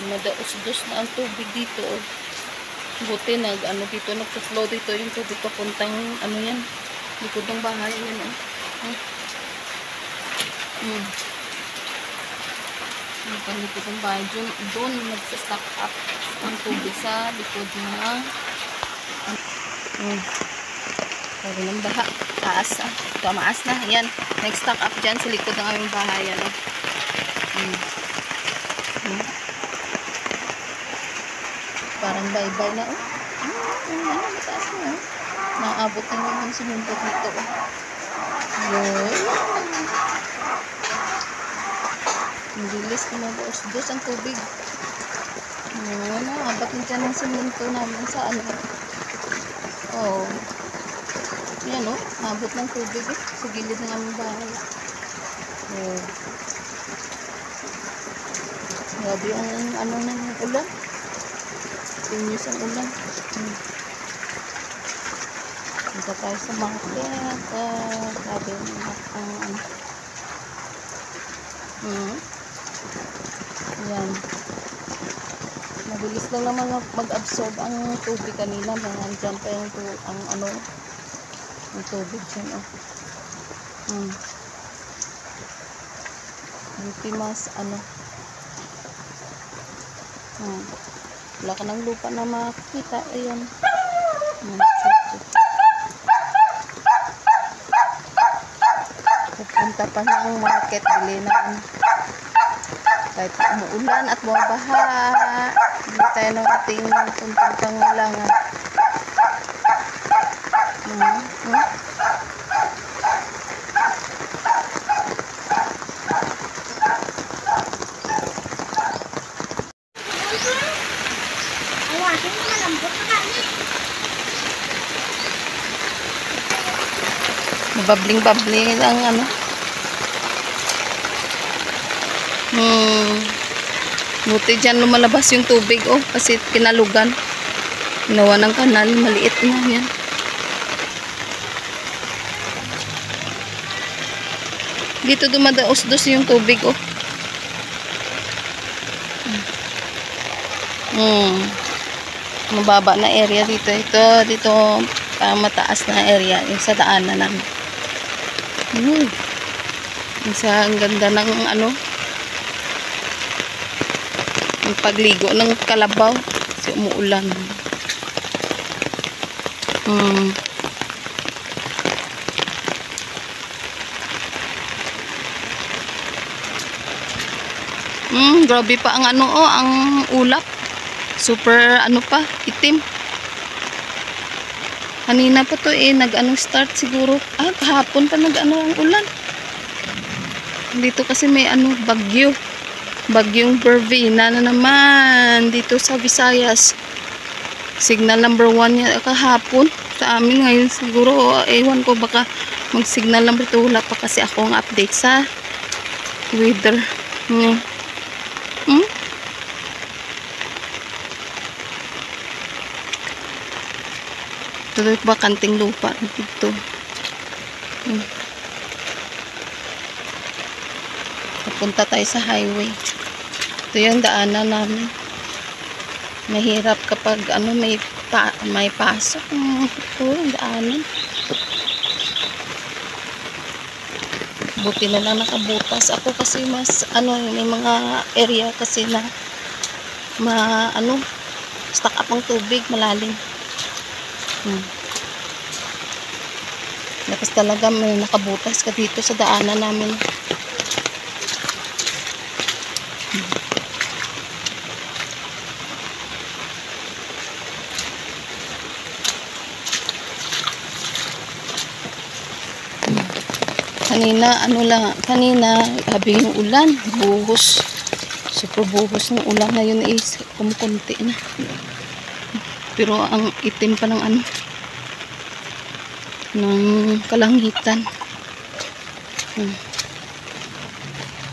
Madaos-dos na ang tubig dito. Oh. Buti dito, nagpo-flow dito yung tubig papuntang, yan, likod ng bahay. Yan, oh. Yung likod ng bahay. Doon, nagsa-stack up ang tubig sa likod ng, Pwede ng baha. Taas, tumaas na. Yan, nag-stack up dyan sa likod ng aming bahay. Yan, oh. Parang bye-bye na, oh. Mataas na, oh. Naaabot na yung siminto dito, oh. Yun. Ang bilis na mag-dos ang tubig. Naaabot na dyan ng siminto namin sa Oh. Yan, oh. Naabot ng tubig, oh. Sa gilid ng aming bahay. Oh. Grabe yung ng ulan. Tinis ang ulan. Punta tayo sa market. Grabe ang Yan. Mabilis lang naman mag-absorb ang tubig kanina. Nandyan pa yung ang tubig dyan. Hindi mas wala ka ng lupa na makikita. Ayan. Pupunta pa na ang market. Bili na kahit umuulan at bumabaha. Bili tayo ng ating puntang pangulangan. Babling-babling ang buti dyan lumalabas yung tubig, oh, kasi kinalugan. Ginawa ng kanal, maliit na yan. Dito dumadaos-dos yung tubig, oh. Mababa na area dito. Dito mataas na area yung sa daanan namin. Ang ganda ng ang pagligo ng kalabaw kasi umuulan. Grabe pa ang ang ulap. Super pa, itim. Kanina pa to start siguro. Kahapon pa ang ulan. Dito kasi may bagyo. Bagyong Bervina na naman dito sa Visayas. Signal number 1 yan kahapon sa amin. Ngayon siguro, ewan ko, baka mag signal number 2. Wala pa kasi akong update sa weather. Tuloy ba kanting lupa dito? Papunta tayo sa highway. Ito yung daanan namin. Mahirap kapag may pasok. Ito yung daanan. Buti na lang nakabutas. Ako kasi mas may mga area kasi na stuck up ang tubig, malalim. Tapos talaga may nakabutas ka dito sa daanan namin. Kanina habi yung ulan, buhos. Super buhos ng ulan. Ngayon is kumukunti na. Pero ang itim pa ng ng kalangitan.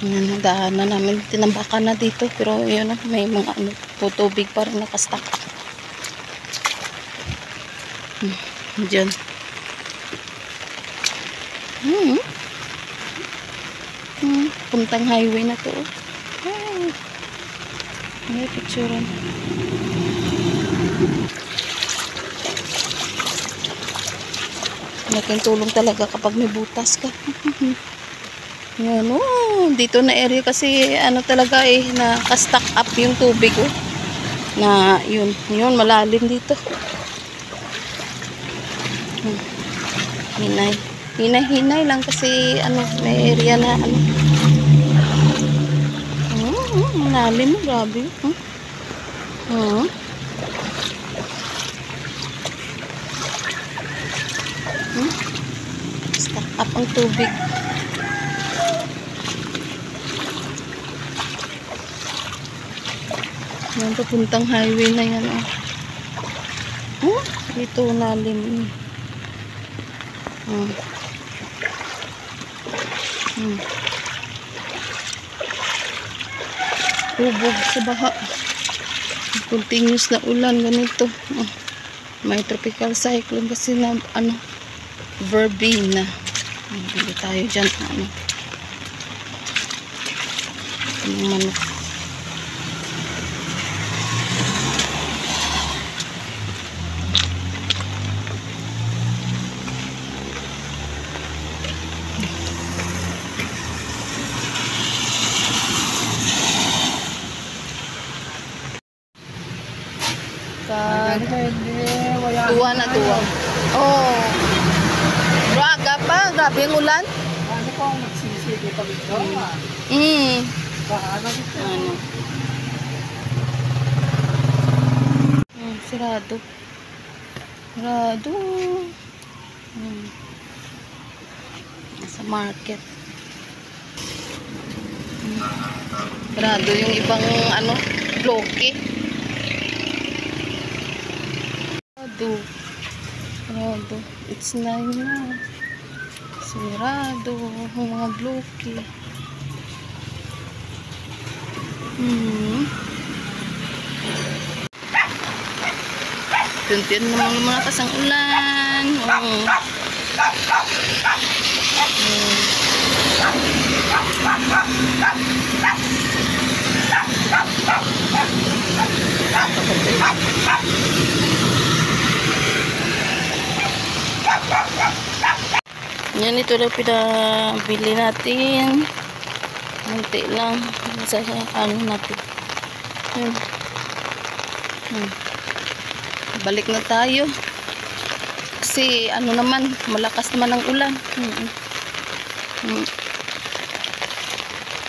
Yan, daanan namin. Tinambakan na dito. Pero yun, may mga tubig pa rin nakastack. Diyan. Puntang highway na to. May picturean. Malaking tulong talaga kapag may butas ka. Yan, oh, dito na area kasi ano talaga naka-stack up yung tubig, oh. Na yun malalim dito. Hinay lang kasi ano, may area na ano. Malalim, grabe. Stack up ang tubig. Yan, papuntang highway na yan, oh. Dito lalim. Hubog sa baha. Continuous na ulan ganito. May tropical cyclone kasi na ano, verbena. Bili tayo dyan ano. Manok. Tuwa na tuwa. Oh. Raga pa, grabe ang ulan. Ano po ang nagsisigi pa dito? Ano dito? Sirado. Sirado. Nasa market. Sirado yung ibang ano, bloke. Sirado. It's 9 na. Sirado. Mga bloke. Tuntian naman yung mga kasang ulan. Yan, ito lang pinabili natin. Munti lang sa ano natin. Balik na tayo kasi ano naman, malakas naman ang ulan.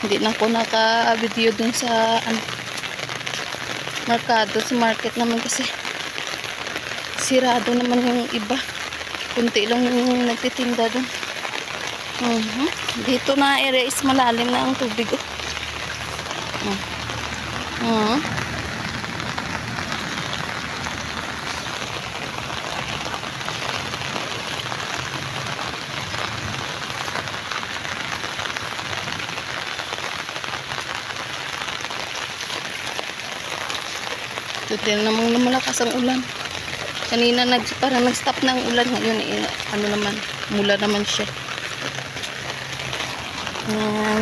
Hindi na ako naka-video dun sa ano, merkado, sa market naman kasi sirado naman yung iba. Kunti lang yung nagtitinda dun. Dito na area is malalim na ang tubig, Ito namang malakas ang ulan. Kanina parang nag-stop na ang ulan. Ngayon ano naman, mula naman siya.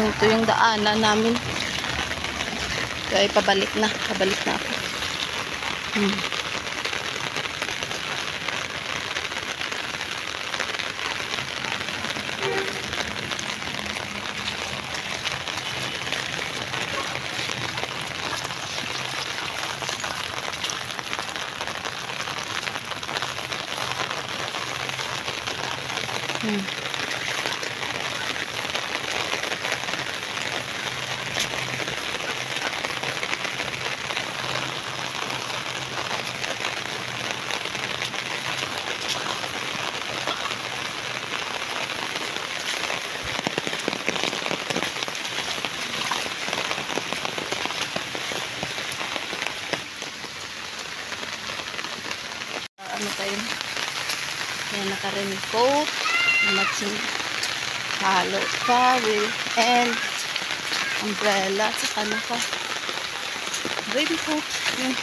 Ito yung daanan namin. Kaya pabalik na ako. Ano tayo? Yan, naka-raincoat, matching halo pa and umbrella, saka naka-raincoat. Yan.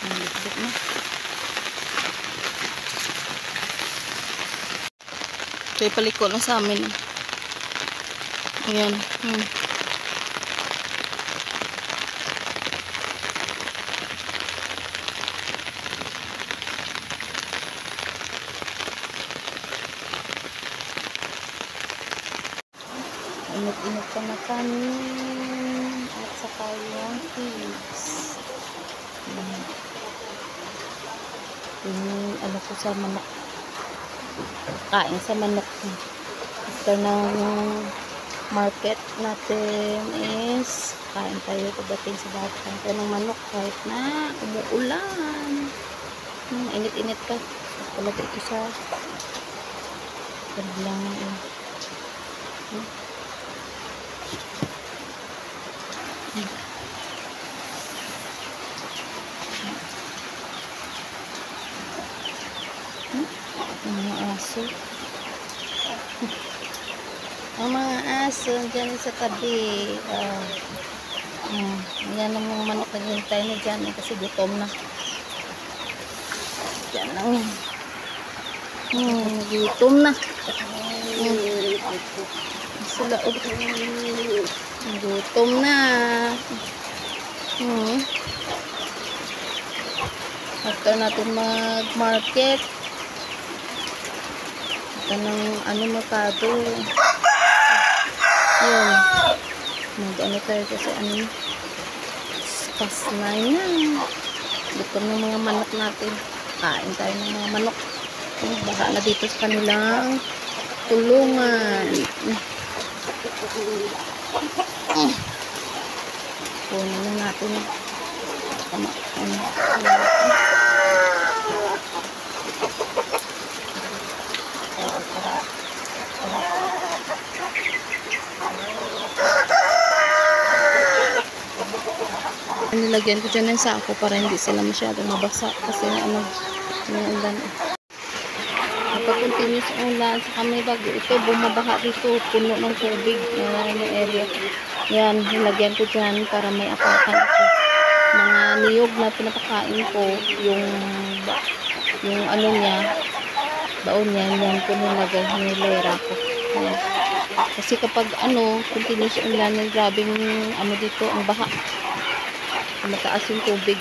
Malikbit na. Ito yung paliko na sa amin. Ayan. Init-init pa na kanin at saka yung pigs. Yung ano ko sa manok. Kain sa manok. After ng market natin is kain tayo pagdating sa bahay. Kain tayo ng manok kahit na umuulan. Init-init pa. Palagay ito sa lang ang mga aso. Ang mga aso dyan sa tabi. Yan ang mga manok na hintay na dyan kasi gutom na. Dyan lang. Gutom na. Sila gutom na. After natin mag-market ito ng merkado yun mag-ano tayo kasi pas na yan gutom ng mga manok natin kain tayo ng mga manok baka na dito sa kanilang tulungan kunin na natin nilagyan ko dyan ng sako para hindi sila masyadong mabasa kasi yung ulan kapag continuous ulan sa kami bago ito bumabaha dito puno ng tubig yung area yan nilagyan ko dyan para may apakan ako mga niyog na pinapakain ko yung niya baon niya yan ko nilagay nilera ko yan. Kasi kapag continuous ulan grabing dito ang baha mataas yung tubig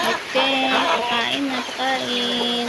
okay pakain na pakain